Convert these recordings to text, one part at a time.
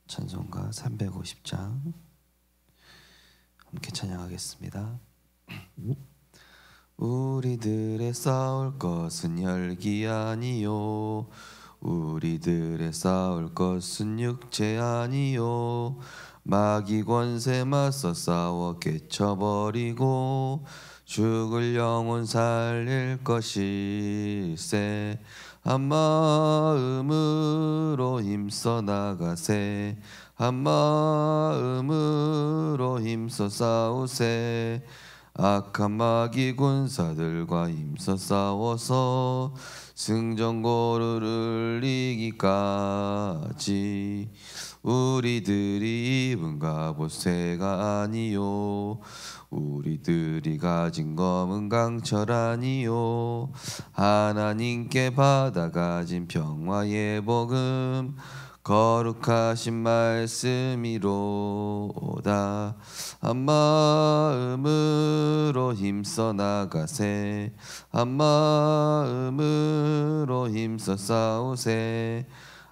찬송가 350장 함께 찬양하겠습니다. 우리들의 싸울 것은 혈기 아니요, 우리들의 싸울 것은 육체 아니요, 마귀 권세 맞서 싸워 깨쳐버리고 죽을 영혼 살릴 것일세. 한마음으로 힘써 나가세, 한마음으로 힘써 싸우세. 악한 마귀 군사들과 힘써 싸워서 승전고를 이기까지. 우리들이 입은 갑옷 쇠가 아니요, 우리들이 가진 검은 강철 아니요, 하나님께 받아 가진 평화의 복음 거룩하신 말씀이로다. 한마음으로 힘써 나가세, 한마음으로 힘써 싸우세.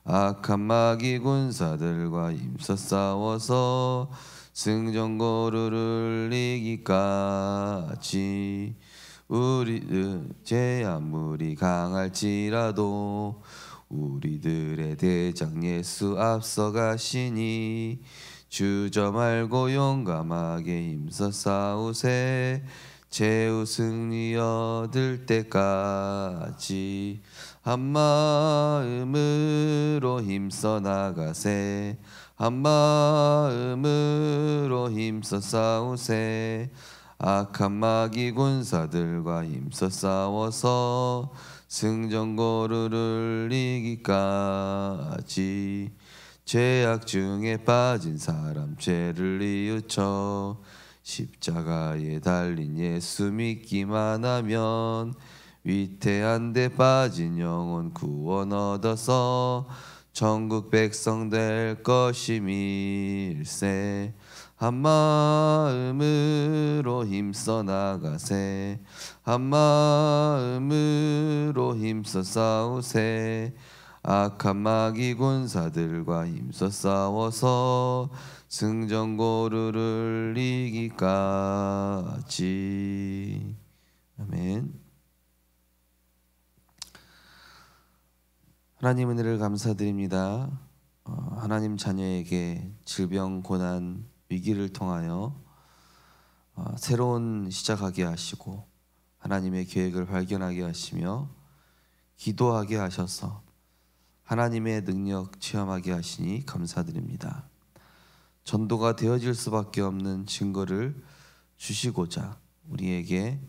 악한 마귀 군사들과 힘써 싸워서 승전고를 이기까지. 우리들 제 아무리 강할지라도 우리들의 대장 예수 앞서가시니 주저 말고 용감하게 힘써 싸우세. 최후 승리 얻을 때까지. 한마음으로 힘써 나가세, 한마음으로 힘써 싸우세. 악한 마귀 군사들과 힘써 싸워서 승전고를 이기까지. 죄악 중에 빠진 사람 죄를 뉘우쳐 십자가에 달린 예수 믿기만 하면 위태한 데 빠진 영혼 구원 얻어서 천국 백성 될 것임일세. 한마음으로 힘써 나가세, 한마음으로 힘써 싸우세. 악한 마귀 군사들과 힘써 싸워서 승전고를 이기까지. 아멘. 하나님 은혜를 감사드립니다. 하나님 자녀에게 질병, 고난, 위기를 통하여 새로운 시작하게 하시고 하나님의 계획을 발견하게 하시며 기도하게 하셔서 하나님의 능력 체험하게 하시니 감사드립니다. 전도가 되어질 수밖에 없는 증거를 주시고자 우리에게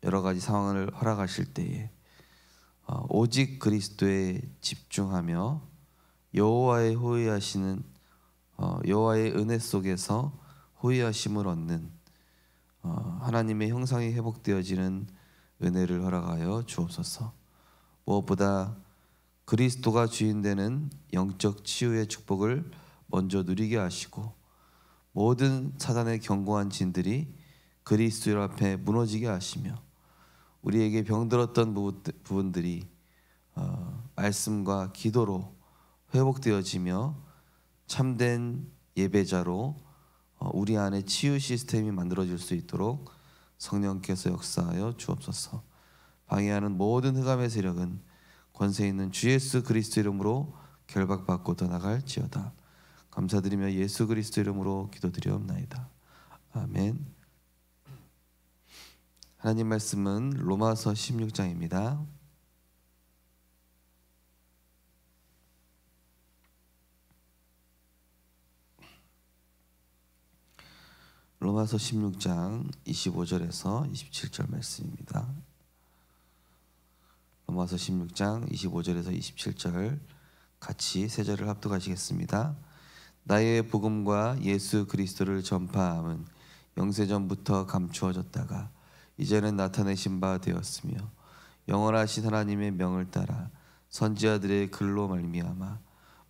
여러 가지 상황을 허락하실 때에 오직 그리스도에 집중하며 여호와의 호위하시는 여호와의 은혜 속에서 호위하심을 얻는 하나님의 형상이 회복되어지는 은혜를 허락하여 주옵소서. 무엇보다 그리스도가 주인되는 영적 치유의 축복을 먼저 누리게 하시고 모든 사단의 견고한 진들이 그리스도 앞에 무너지게 하시며 우리에게 병들었던 부분들이 말씀과 기도로 회복되어지며 참된 예배자로 우리 안에 치유 시스템이 만들어질 수 있도록 성령께서 역사하여 주옵소서. 방해하는 모든 흑암의 세력은 권세 있는 주 예수 그리스도 이름으로 결박받고 떠나갈지어다. 감사드리며 예수 그리스도 이름으로 기도드리옵나이다. 아멘. 하나님 말씀은 로마서 16장입니다. 로마서 16장 25절에서 27절 말씀입니다. 로마서 16장 25절에서 27절 같이 세 절을 합독하시겠습니다. 나의 복음과 예수 그리스도를 전파함은 영세전부터 감추어졌다가 이제는 나타내신 바 되었으며 영원하신 하나님의 명을 따라 선지자들의 글로 말미암아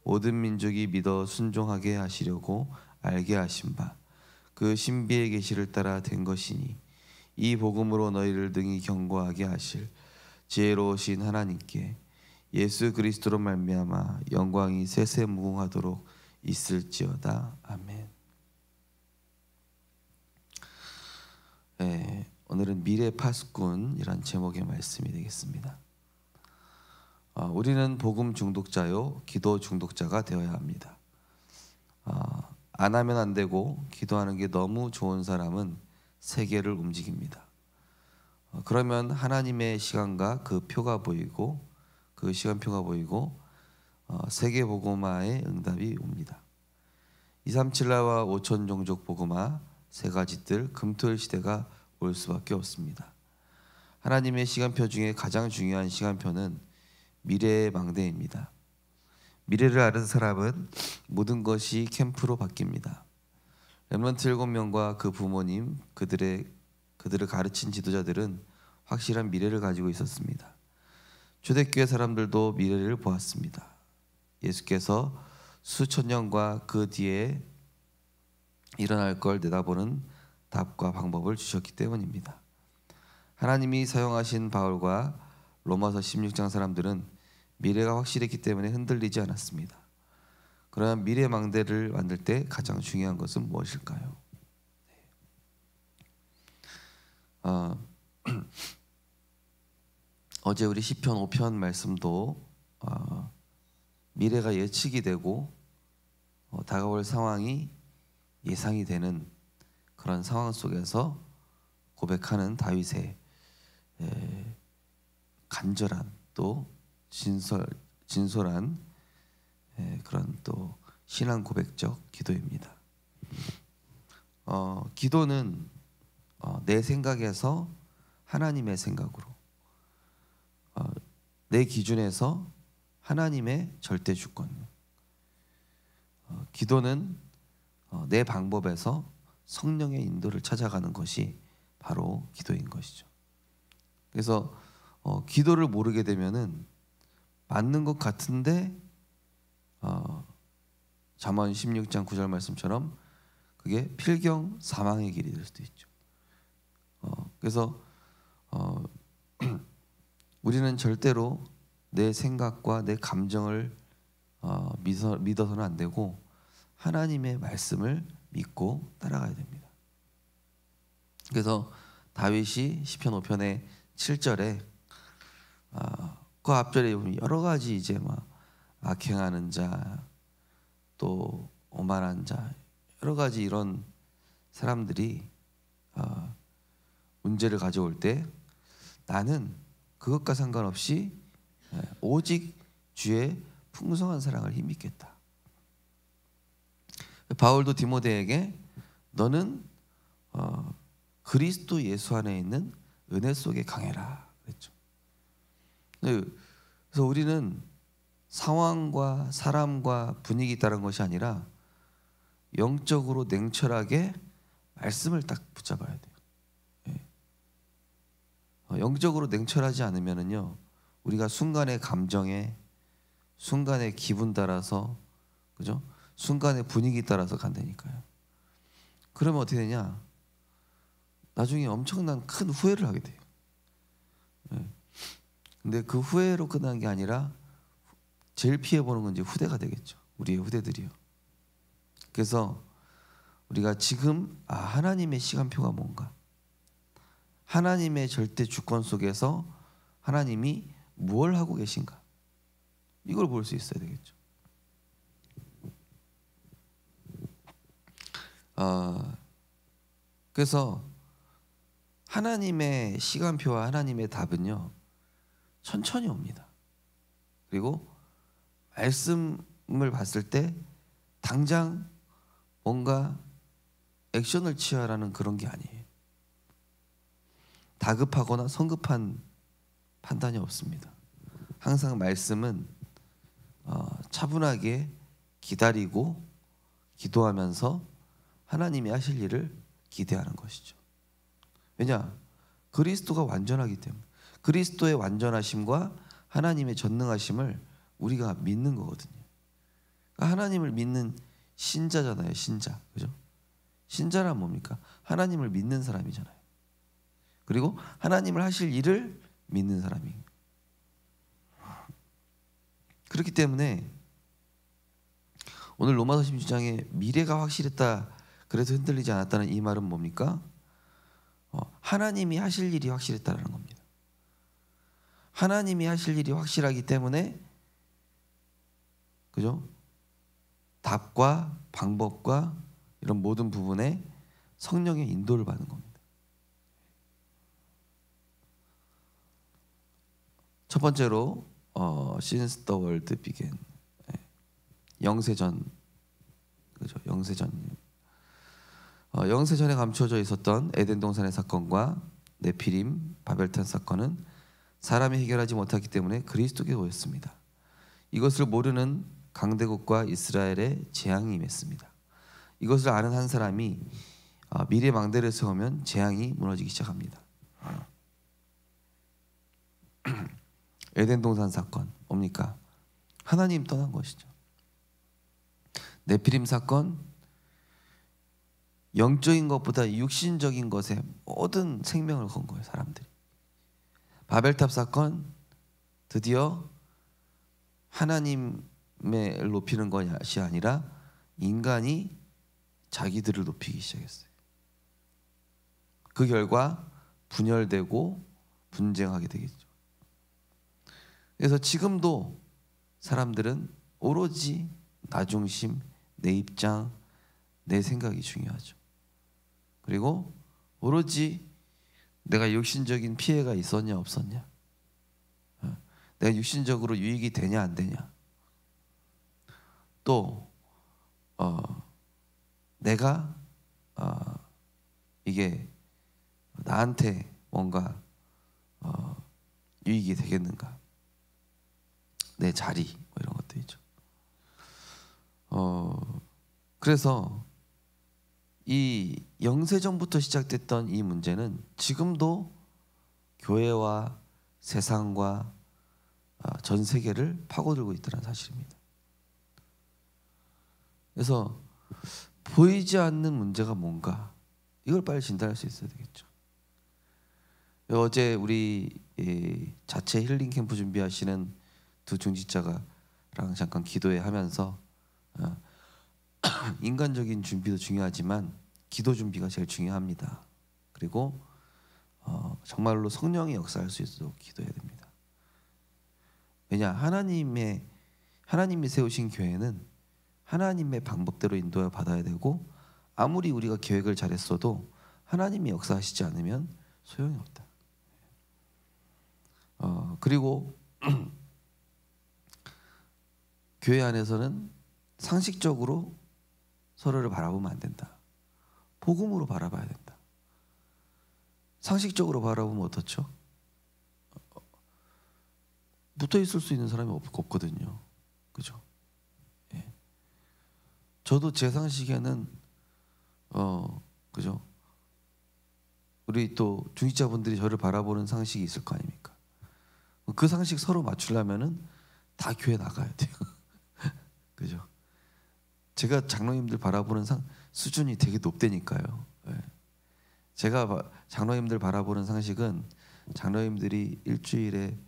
모든 민족이 믿어 순종하게 하시려고 알게 하신 바 그 신비의 계시를 따라 된 것이니 이 복음으로 너희를 능히 견고하게 하실 지혜로우신 하나님께 예수 그리스도로 말미암아 영광이 세세무궁하도록 있을지어다. 아멘. 네, 오늘은 미래 파수꾼이란 제목의 말씀이 되겠습니다. 우리는 복음 중독자요 기도 중독자가 되어야 합니다. 안 하면 안 되고 기도하는 게 너무 좋은 사람은 세계를 움직입니다. 그러면 하나님의 시간과 그 표가 보이고 그 시간표가 보이고 세계 복음화의 응답이 옵니다. 237나와 5천 종족 복음화 세 가지 뜰 금토일 시대가 올 수밖에 없습니다. 하나님의 시간표 중에 가장 중요한 시간표는 미래의 망대입니다. 미래를 아는 사람은 모든 것이 캠프로 바뀝니다. 렘넌트 7명과 그 부모님, 그들을 가르친 지도자들은 확실한 미래를 가지고 있었습니다. 초대교회 사람들도 미래를 보았습니다. 예수께서 수천 년과 그 뒤에 일어날 걸 내다보는 답과 방법을 주셨기 때문입니다. 하나님이 사용하신 바울과 로마서 16장 사람들은 미래가 확실했기 때문에 흔들리지 않았습니다. 그러나 미래 망대를 만들 때 가장 중요한 것은 무엇일까요? 어제 우리 시편 5편 말씀도 미래가 예측이 되고 다가올 상황이 예상이 되는 그런 상황 속에서 고백하는 다윗의 간절한 또 진솔한 그런 또 신앙 고백적 기도입니다. 기도는 내 생각에서 하나님의 생각으로, 내 기준에서 하나님의 절대 주권. 기도는 내 방법에서 성령의 인도를 찾아가는 것이 바로 기도인 것이죠. 그래서 기도를 모르게 되면은 맞는 것 같은데 잠언 16장 9절 말씀처럼 그게 필경 사망의 길이 될 수도 있죠. 그래서 우리는 절대로 내 생각과 내 감정을 믿어서는 안 되고 하나님의 말씀을 믿고 따라가야 됩니다. 그래서 다윗이 시편 5편의 7절에 그 앞절에 보면 여러 가지 이제 막 악행하는 자, 또 오만한 자, 여러 가지 이런 사람들이 문제를 가져올 때 나는 그것과 상관없이 오직 주의 풍성한 사랑을 힘입겠다. 바울도 디모데에게 너는 그리스도 예수 안에 있는 은혜 속에 강해라 그랬죠. 그래서 우리는 상황과 사람과 분위기 따른 것이 아니라 영적으로 냉철하게 말씀을 딱 붙잡아야 돼요. 영적으로 냉철하지 않으면은요, 우리가 순간의 감정에, 순간의 기분 따라서, 그죠? 순간의 분위기 따라서 간다니까요. 그러면 어떻게 되냐? 나중에 엄청난 큰 후회를 하게 돼요. 근데 그 후회로 끝난 게 아니라 제일 피해보는 건 이제 후대가 되겠죠. 우리의 후대들이요. 그래서 우리가 지금 하나님의 시간표가 뭔가, 하나님의 절대 주권 속에서 하나님이 무엇을 하고 계신가, 이걸 볼 수 있어야 되겠죠. 그래서 하나님의 시간표와 하나님의 답은요, 천천히 옵니다. 그리고 말씀을 봤을 때 당장 뭔가 액션을 취하라는 그런 게 아니에요. 다급하거나 성급한 판단이 없습니다. 항상 말씀은 차분하게 기다리고 기도하면서 하나님이 하실 일을 기대하는 것이죠. 왜냐? 그리스도가 완전하기 때문에. 그리스도의 완전하심과 하나님의 전능하심을 우리가 믿는 거거든요. 그러니까 하나님을 믿는 신자잖아요. 신자. 그죠? 신자란 뭡니까? 하나님을 믿는 사람이잖아요. 그리고 하나님을 하실 일을 믿는 사람이에요. 그렇기 때문에 오늘 로마서 16장에 미래가 확실했다, 그래서 흔들리지 않았다는 이 말은 뭡니까? 하나님이 하실 일이 확실했다는 겁니다. 하나님이 하실 일이 확실하기 때문에, 그죠? 답과 방법과 이런 모든 부분에 성령의 인도를 받는 겁니다. 첫 번째로 Since the world began, 영세전, 그죠? 영세전에 감추어져 있었던 에덴 동산의 사건과 네피림, 바벨탑 사건은 사람이 해결하지 못했기 때문에 그리스도께 오였습니다. 이것을 모르는 강대국과 이스라엘의 재앙이 임했습니다. 이것을 아는 한 사람이 미래 망대를 세우면 재앙이 무너지기 시작합니다. 에덴 동산 사건 뭡니까? 하나님 떠난 것이죠. 네피림 사건, 영적인 것보다 육신적인 것에 모든 생명을 건 거예요, 사람들이. 바벨탑 사건, 드디어 하나님을 높이는 것이 아니라 인간이 자기들을 높이기 시작했어요. 그 결과 분열되고 분쟁하게 되겠죠. 그래서 지금도 사람들은 오로지 나 중심, 내 입장, 내 생각이 중요하죠. 그리고 오로지 내가 육신적인 피해가 있었냐 없었냐, 내가 육신적으로 유익이 되냐 안 되냐, 또 내가 이게 나한테 뭔가 유익이 되겠는가, 내 자리 뭐 이런 것들이죠. 그래서 이 영세전부터 시작됐던 이 문제는 지금도 교회와 세상과 전 세계를 파고들고 있다는 사실입니다. 그래서 보이지 않는 문제가 뭔가, 이걸 빨리 진단할 수 있어야 되겠죠. 어제 우리 자체 힐링 캠프 준비하시는 두 중직자가랑 잠깐 기도회 하면서 인간적인 준비도 중요하지만 기도 준비가 제일 중요합니다. 그리고 정말로 성령이 역사할 수 있도록 기도해야 됩니다. 왜냐, 하나님이 세우신 교회는 하나님의 방법대로 인도해 받아야 되고, 아무리 우리가 계획을 잘했어도 하나님이 역사하시지 않으면 소용이 없다. 그리고 교회 안에서는 상식적으로 서로를 바라보면 안 된다. 복음으로 바라봐야 된다. 상식적으로 바라보면 어떻죠? 붙어 있을 수 있는 사람이 없거든요. 그죠? 예. 저도 제 상식에는 그죠? 우리 또 중직자분들이 저를 바라보는 상식이 있을 거 아닙니까? 그 상식 서로 맞추려면은 다 교회 나가야 돼요. 그죠? 제가 장로님들 바라보는 수준이 되게 높다니까요. 예. 제가 장로님들 바라보는 상식은 장로님들이 일주일에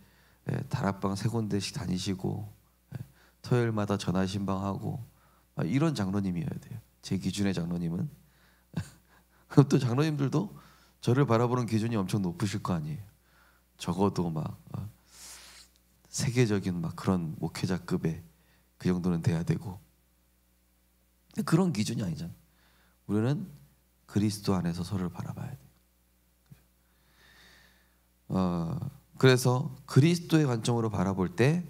다락방 3군데씩 다니시고 토요일마다 전화 신방하고 이런 장로님이어야 돼요. 제 기준의 장로님은. 그럼 또 장로님들도 저를 바라보는 기준이 엄청 높으실 거 아니에요. 적어도 막 세계적인 막 그런 목회자급의 그 정도는 돼야 되고. 그런 기준이 아니잖아요. 우리는 그리스도 안에서 서로를 바라봐야 돼요. 그래서 그리스도의 관점으로 바라볼 때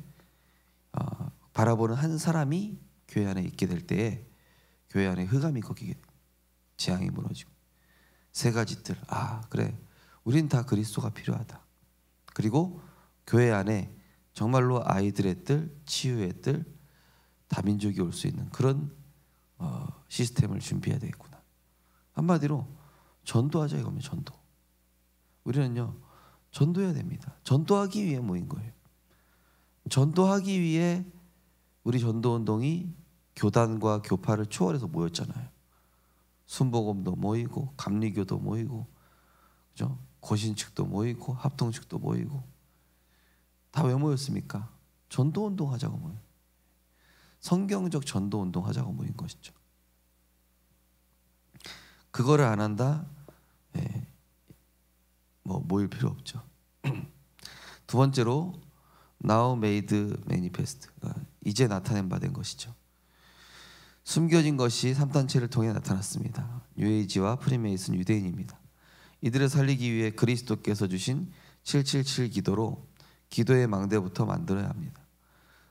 바라보는 한 사람이 교회 안에 있게 될 때에 교회 안에 흑암이 꺾이게 돼요. 재앙이 무너지고. 세 가지 뜰. 그래, 우린 다 그리스도가 필요하다. 그리고 교회 안에 정말로 아이들의 뜰, 치유의 뜰, 다민족이 올 수 있는 그런 시스템을 준비해야 되겠구나. 한마디로 전도하자 이겁니다. 전도. 우리는요 전도해야 됩니다. 전도하기 위해 모인 거예요. 전도하기 위해 우리 전도운동이 교단과 교파를 초월해서 모였잖아요. 순복음도 모이고 감리교도 모이고, 그죠? 고신측도 모이고 합동측도 모이고. 다 왜 모였습니까? 전도운동 하자고 모여요. 성경적 전도 운동하자고 모인 것이죠. 그거를 안 한다? 뭐 모일 필요 없죠. 두 번째로 Now made manifest, 이제 나타낸 바 된 것이죠. 숨겨진 것이 3단체를 통해 나타났습니다. 뉴에이지와 프리메이슨 유대인입니다. 이들을 살리기 위해 그리스도께서 주신 777 기도로 기도의 망대부터 만들어야 합니다.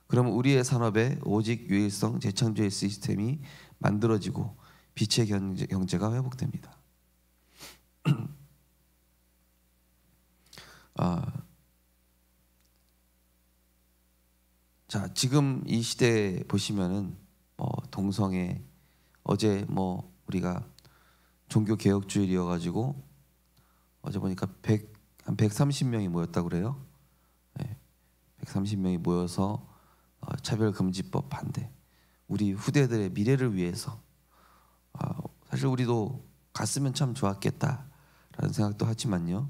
그럼 우리의 산업에 오직 유일성 재창조의 시스템이 만들어지고 빛의 경제가 회복됩니다. 자, 지금 이 시대에 보시면은 동성애, 어제 우리가 종교 개혁 주일이어가지고 어제 보니까 한 130명이 모였다고 그래요. 130명이 모여서 차별금지법 반대, 우리 후대들의 미래를 위해서, 사실 우리도 갔으면 참 좋았겠다라는 생각도 하지만요.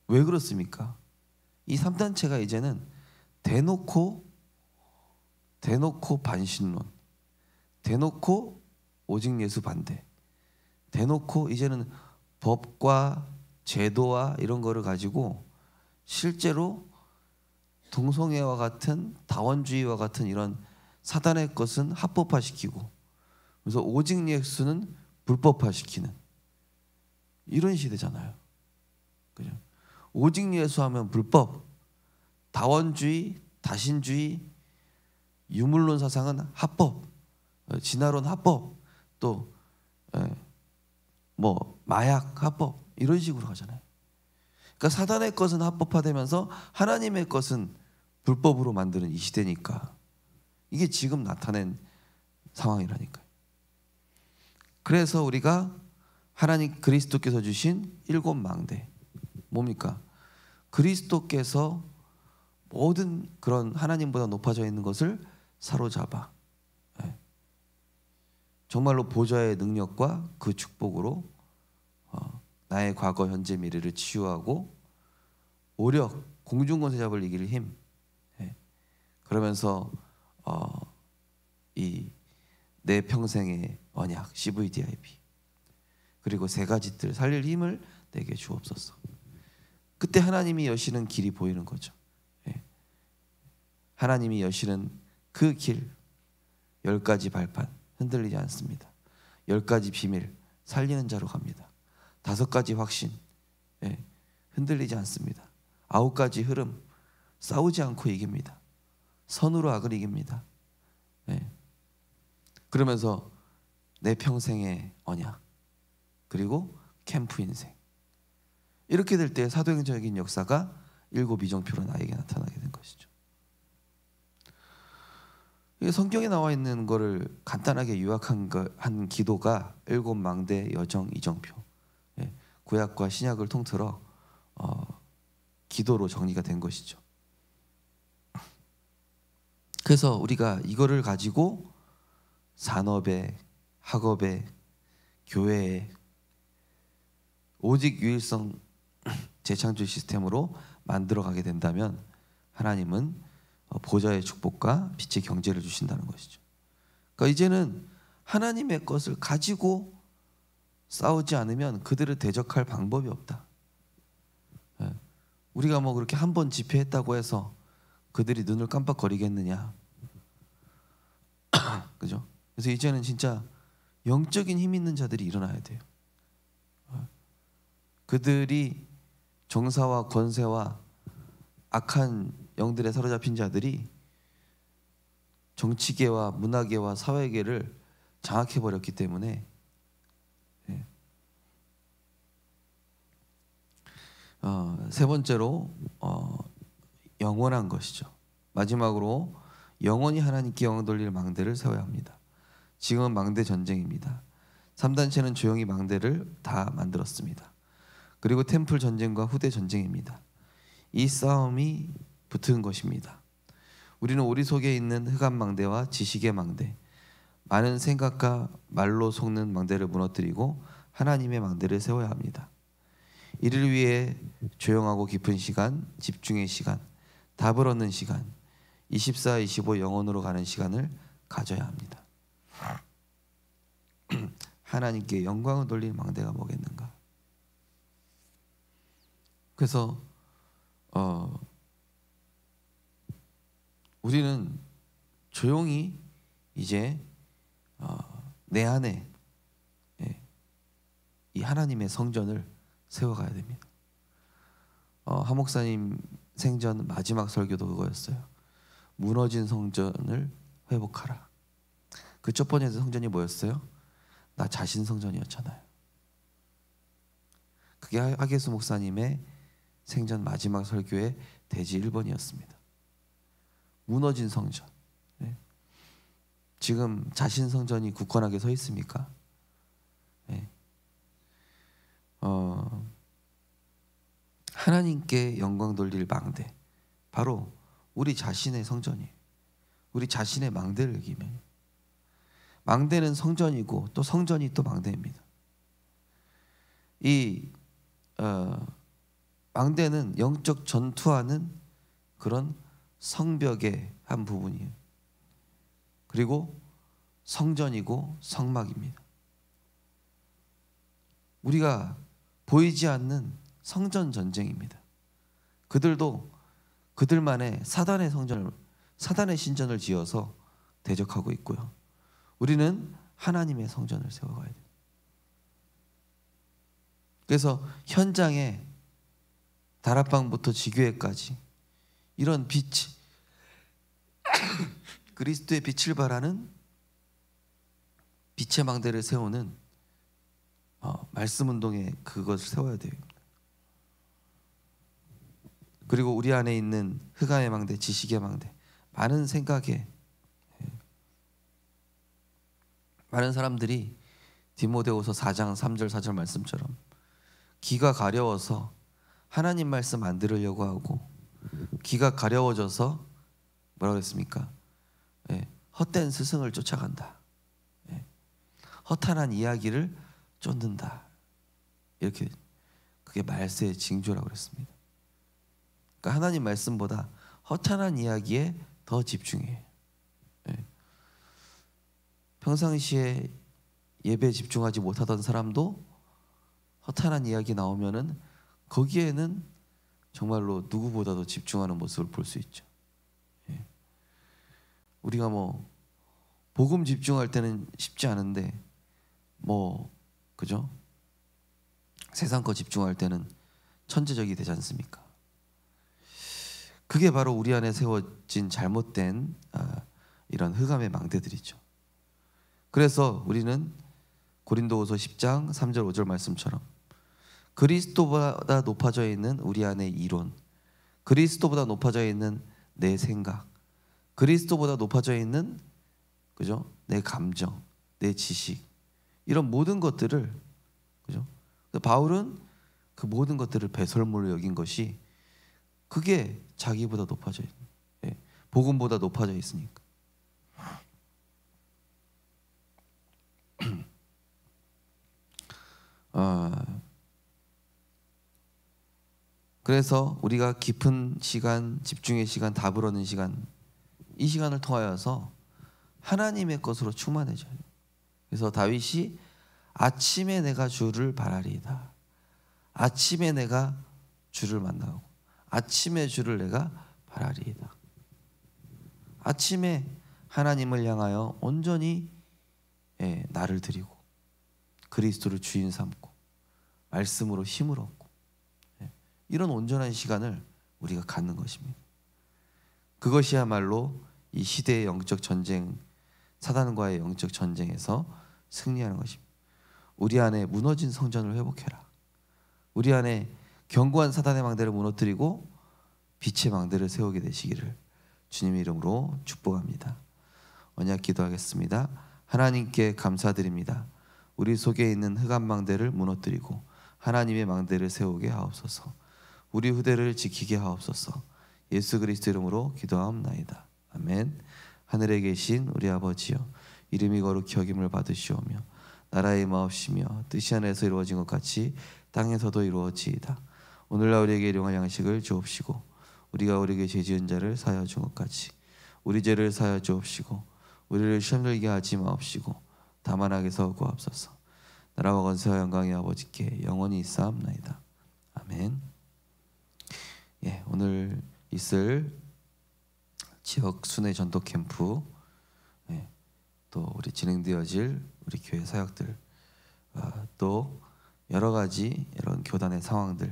왜 그렇습니까? 이 3단체가 이제는 대놓고 반신론, 대놓고 오직 예수 반대, 대놓고 이제는 법과 제도와 이런 거를 가지고 실제로 동성애와 같은 다원주의와 같은 이런 사단의 것은 합법화시키고, 그래서 오직 예수는 불법화시키는 이런 시대잖아요. 그죠? 오직 예수하면 불법, 다원주의, 다신주의, 유물론 사상은 합법, 진화론 합법, 또 마약 합법, 이런 식으로 하잖아요. 그러니까 사단의 것은 합법화되면서 하나님의 것은 불법으로 만드는 이 시대니까 이게 지금 나타낸 상황이라니까요. 그래서 우리가 하나님 그리스도께서 주신 7망대 뭡니까? 그리스도께서 모든 그런 하나님보다 높아져 있는 것을 사로잡아 정말로 보좌의 능력과 그 축복으로 나의 과거, 현재, 미래를 치유하고 오력, 공중권세 잡을 이길 힘, 그러면서 이 내 평생의 언약 CVDIP, 그리고 세 가지 뜰 살릴 힘을 내게 주옵소서. 그때 하나님이 여시는 길이 보이는 거죠. 하나님이 여시는 그 길, 10가지 발판 흔들리지 않습니다. 10가지 비밀 살리는 자로 갑니다. 5가지 확신 흔들리지 않습니다. 9가지 흐름 싸우지 않고 이깁니다. 선으로 악을 이깁니다. 그러면서 내 평생의 언약, 그리고 캠프 인생, 이렇게 될 때 사도행전적인 역사가 7 이정표로 나에게 나타나게 된 것이죠. 성경에 나와 있는 거를 간단하게 요약한 한 기도가 7망대 여정 이정표, 구약과 신약을 통틀어 기도로 정리가 된 것이죠. 그래서 우리가 이거를 가지고 산업에, 학업에, 교회에 오직 유일성 재창조 시스템으로 만들어가게 된다면 하나님은 보좌의 축복과 빛의 경제를 주신다는 것이죠. 그러니까 이제는 하나님의 것을 가지고 싸우지 않으면 그들을 대적할 방법이 없다. 우리가 그렇게 한 번 집회했다고 해서 그들이 눈을 깜빡거리겠느냐. 그죠? 그래서 이제는 진짜 영적인 힘 있는 자들이 일어나야 돼요. 그들이 정사와 권세와 악한 영들에 사로잡힌 자들이 정치계와 문화계와 사회계를 장악해버렸기 때문에 세 번째로 영원한 것이죠. 마지막으로 영원히 하나님께 영광 돌릴 망대를 세워야 합니다. 지금은 망대 전쟁입니다. 3단체는 조용히 망대를 다 만들었습니다. 그리고 템플 전쟁과 후대 전쟁입니다. 이 싸움이 붙은 것입니다. 우리는 우리 속에 있는 흑암 망대와 지식의 망대, 많은 생각과 말로 속는 망대를 무너뜨리고 하나님의 망대를 세워야 합니다. 이를 위해 조용하고 깊은 시간, 집중의 시간, 답을 얻는 시간, 24, 25 영원으로 가는 시간을 가져야 합니다. 하나님께 영광을 돌릴 망대가 뭐겠는가? 그래서 우리는 조용히 이제 내 안에 이 하나님의 성전을 세워가야 됩니다. 한 목사님 생전 마지막 설교도 그거였어요. 무너진 성전을 회복하라. 그 첫 번째 성전이 뭐였어요? 나 자신 성전이었잖아요. 그게 하계수 목사님의 생전 마지막 설교의 대지 1번이었습니다. 무너진 성전. 네. 지금 자신 성전이 굳건하게 서 있습니까? 네. 하나님께 영광 돌릴 망대, 바로 우리 자신의 성전이에요. 우리 자신의 망대를 얘기해요. 망대는 성전이고 또 성전이 또 망대입니다. 이 망대는 영적 전투하는 그런 성벽의 한 부분이에요. 그리고 성전이고 성막입니다. 우리가 보이지 않는 성전 전쟁입니다. 그들도 그들만의 사단의 성전을, 사단의 신전을 지어서 대적하고 있고요. 우리는 하나님의 성전을 세워가야 돼요. 그래서 현장에 다락방부터 지교회까지 이런 빛, 그리스도의 빛을 발하는 빛의 망대를 세우는 말씀 운동에 그것을 세워야 돼요. 그리고 우리 안에 있는 흑암의 망대, 지식의 망대, 많은 생각에 많은 사람들이 디모데후서 4장 3절 4절 말씀처럼 귀가 가려워서 하나님 말씀 안 들으려고 하고, 귀가 가려워져서 뭐라고 했습니까? 헛된 스승을 쫓아간다. 허탄한 이야기를 쫓는다. 이렇게, 그게 말세의 징조라고 그랬습니다. 그러니까 하나님 말씀보다 허탄한 이야기에 더 집중해요. 평상시에 예배에 집중하지 못하던 사람도 허탄한 이야기 나오면은 거기에는 정말로 누구보다도 집중하는 모습을 볼 수 있죠. 우리가 뭐 복음 집중할 때는 쉽지 않은데 그죠? 세상 거 집중할 때는 천재적이 되지 않습니까? 그게 바로 우리 안에 세워진 잘못된 이런 흑암의 망대들이죠. 그래서 우리는 고린도후서 10장 3절 5절 말씀처럼 그리스도보다 높아져 있는 우리 안의 이론, 그리스도보다 높아져 있는 내 생각, 그리스도보다 높아져 있는, 그죠? 내 감정, 내 지식, 이런 모든 것들을, 그죠? 바울은 그 모든 것들을 배설물로 여긴 것이, 그게 자기보다 높아져 있는, 복음보다 높아져 있으니까. 그래서 우리가 깊은 시간, 집중의 시간, 답을 얻는 시간, 이 시간을 통하여서 하나님의 것으로 충만해져요. 그래서 다윗이 아침에 내가 주를 바라리이다. 아침에 내가 주를 만나고 아침에 주를 내가 바라리이다. 아침에 하나님을 향하여 온전히 나를 드리고 그리스도를 주인 삼고 말씀으로 힘을 얻고, 이런 온전한 시간을 우리가 갖는 것입니다. 그것이야말로 이 시대의 영적 전쟁, 사단과의 영적 전쟁에서 승리하는 것입니다. 우리 안에 무너진 성전을 회복해라. 우리 안에 견고한 사단의 망대를 무너뜨리고 빛의 망대를 세우게 되시기를 주님의 이름으로 축복합니다. 언약 기도하겠습니다. 하나님께 감사드립니다. 우리 속에 있는 흑암 망대를 무너뜨리고 하나님의 망대를 세우게 하옵소서. 우리 후대를 지키게 하옵소서. 예수 그리스도 이름으로 기도하옵나이다. 아멘. 하늘에 계신 우리 아버지여, 이름이 거룩히 여김을 받으시오며 나라의 마옵시며 뜻이 하늘에서 이루어진 것 같이 땅에서도 이루어지이다. 오늘날 우리에게 일용할 양식을 주옵시고 우리가 우리에게 죄 지은 자를 사하여 준 것 같이 우리 죄를 사하여 주옵시고 우리를 시험 들게 하지 마옵시고 다만 악에서 구하옵소서. 나라와 권세와 영광이 아버지께 영원히 있사옵나이다. 아멘. 예, 오늘 있을 지역 순회 전도 캠프, 예, 또 우리 진행되어질 우리 교회 사역들, 또 여러 가지 이런 교단의 상황들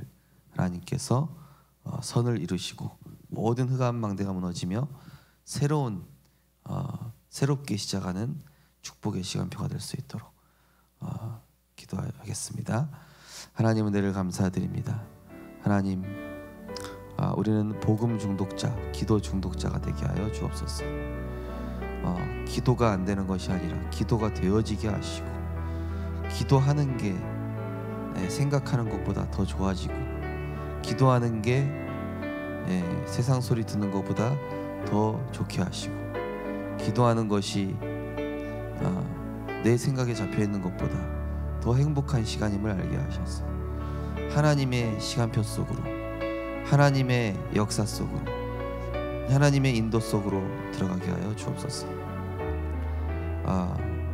하나님께서 선을 이루시고 모든 흑암 망대가 무너지며 새롭게 시작하는 축복의 시간표가 될 수 있도록 기도하겠습니다. 하나님 은혜를 감사드립니다. 하나님, 우리는 복음 중독자, 기도 중독자가 되게 하여 주옵소서. 기도가 안 되는 것이 아니라 기도가 되어지게 하시고, 기도하는 게 생각하는 것보다 더 좋아지고, 기도하는 게 세상 소리 듣는 것보다 더 좋게 하시고, 기도하는 것이 내 생각에 잡혀 있는 것보다 더 행복한 시간임을 알게 하셔서 하나님의 시간표 속으로, 하나님의 역사 속으로, 하나님의 인도 속으로 들어가게 하여 주옵소서.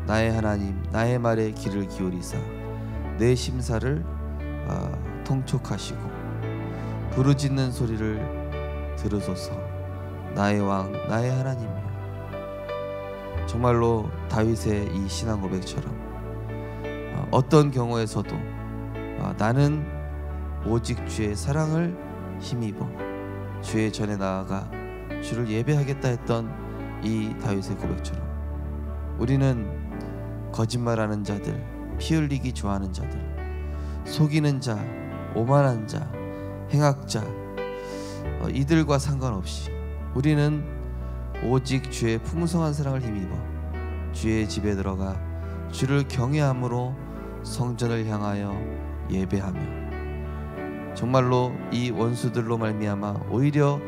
나의 하나님, 나의 말에 귀를 기울이사 내 심사를 통촉하시고 부르짖는 소리를 들으소서. 나의 왕, 나의 하나님이여. 정말로 다윗의 이 신앙 고백처럼 어떤 경우에서도 나는 오직 주의 사랑을 힘입어 주의 전에 나아가 주를 예배하겠다 했던 이 다윗의 고백처럼 우리는 거짓말하는 자들, 피 흘리기 좋아하는 자들, 속이는 자, 오만한 자, 행악자, 이들과 상관없이 우리는 오직 주의 풍성한 사랑을 힘입어 주의 집에 들어가 주를 경외함으로 성전을 향하여 예배하며 정말로 이 원수들로 말미암아 오히려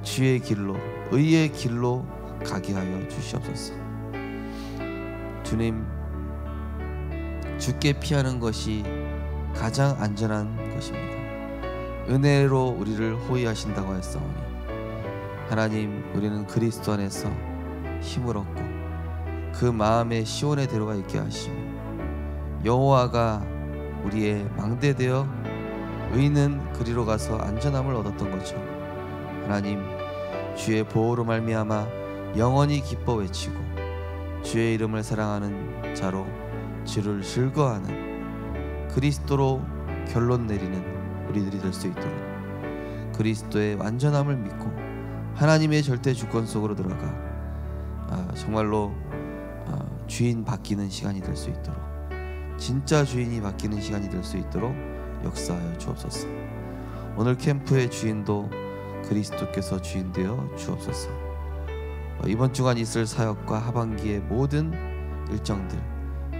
주의 길로, 의의 길로 가게 하여 주시옵소서. 주님, 주께 피하는 것이 가장 안전한 것입니다. 은혜로 우리를 호위하신다고 했사오니 하나님, 우리는 그리스도 안에서 힘을 얻고 그 마음의 시온에 들어가 있게 하시며 여호와가 우리의 망대되어 의인은 그리로 가서 안전함을 얻었던 것처럼 하나님, 주의 보호로 말미암아 영원히 기뻐 외치고 주의 이름을 사랑하는 자로 주를 즐거워하는 그리스도로 결론 내리는 우리들이 될 수 있도록 그리스도의 완전함을 믿고 하나님의 절대 주권 속으로 들어가 정말로 주인 바뀌는 시간이 될 수 있도록, 진짜 주인이 바뀌는 시간이 될 수 있도록 역사하여 주옵소서. 오늘 캠프의 주인도 그리스도께서 주인 되어 주옵소서. 이번 주간 있을 사역과 하반기의 모든 일정들,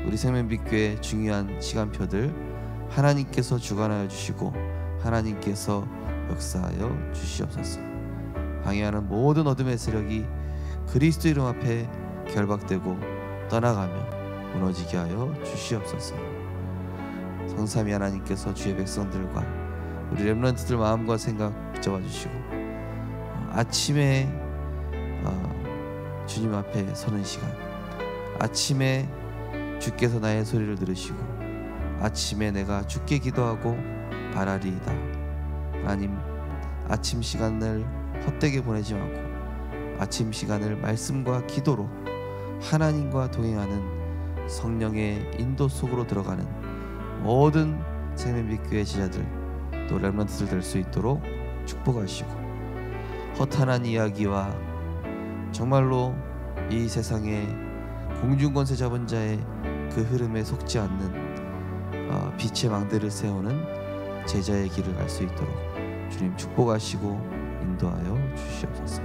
우리 생명빛교회 중요한 시간표들 하나님께서 주관하여 주시고 하나님께서 역사하여 주시옵소서. 방해하는 모든 어둠의 세력이 그리스도 이름 앞에 결박되고 떠나가며 무너지게 하여 주시옵소서. 성삼위 하나님께서 주의 백성들과 우리 렘넌트들 마음과 생각 붙잡아 주시고 아침에 주님 앞에 서는 시간, 아침에 주께서 나의 소리를 들으시고 아침에 내가 주께 기도하고 바라리이다. 하나님, 아침 시간을 헛되게 보내지 말고 아침 시간을 말씀과 기도로 하나님과 동행하는 성령의 인도 속으로 들어가는 모든 생명빛교회 지자들 또 렘넌트들 될 수 있도록 축복하시고 허탄한 이야기와 정말로 이 세상의 공중권세 잡은 자의 그 흐름에 속지 않는 빛의 망대를 세우는 제자의 길을 갈 수 있도록 주님 축복하시고 인도하여 주시옵소서.